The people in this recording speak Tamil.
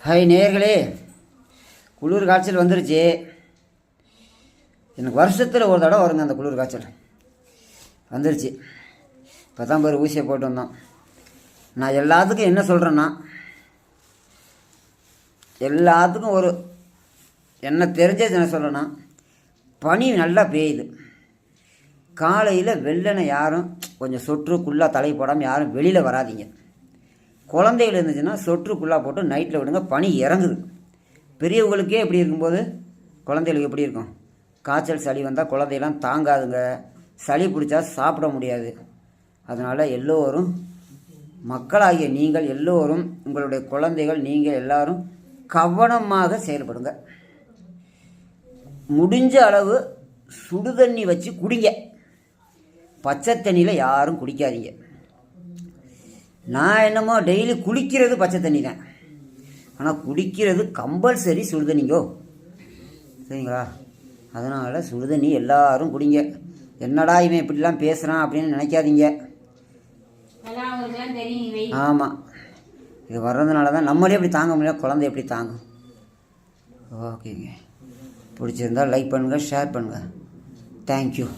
ஹாய் நேயர்களே, குளிர் காய்ச்சல் வந்துருச்சு. எனக்கு வருஷத்தில் ஒரு தடவை வருங்க அந்த குளிர் காய்ச்சல் வந்துருச்சு. இப்போ தான் பேர் ஊசியை போட்டு வந்தோம். நான் எல்லாத்துக்கும் என்ன சொல்கிறேன்னா, எல்லாத்துக்கும் ஒரு என்ன தெரிஞ்சது என்ன சொல்கிறேன்னா, பனி நல்லா பெய்யுது. காலையில் வெள்ளனை யாரும் கொஞ்சம் சொற்றுக்குள்ளே தலை போடாமல் யாரும் வெளியில் வராதிங்க. குழந்தைகள் இருந்துச்சுன்னா சொற்றுக்குள்ளாக போட்டு நைட்டில் விடுங்க. பனி இறங்குது. பெரியவங்களுக்கே எப்படி இருக்கும்போது குழந்தைகளுக்கு எப்படி இருக்கும்? காய்ச்சல் சளி வந்தால் குழந்தையெல்லாம் தாங்காதுங்க. சளி பிடிச்சா சாப்பிட முடியாது. அதனால் எல்லோரும், மக்களாகிய நீங்கள் எல்லோரும், உங்களுடைய குழந்தைகள், நீங்கள் எல்லாரும் கவனமாக செயல்படுங்க. முடிஞ்ச அளவு சுடுதண்ணி வச்சு குடிங்க. பச்சை தண்ணியில் யாரும் குடிக்காதீங்க. நான் என்னமோ டெய்லி குளிக்கிறது பச்சை தண்ணி தான், ஆனால் குடிக்கிறது கம்பல்சரி சுடுதண்ணிங்கோ, சரிங்களா? அதனால் சுடுதண்ணி எல்லோரும் குடிங்க. என்னடா இவன் இப்படிலாம் பேசுகிறான் அப்படின்னு நினைக்காதீங்க. ஆமாம், இது வர்றதுனால தான் நம்மளே எப்படி தாங்க முடியல, குழந்தை எப்படி தாங்கும்? ஓகேங்க, பிடிச்சிருந்தால் லைக் பண்ணுங்கள், ஷேர் பண்ணுங்கள். தேங்க்யூ.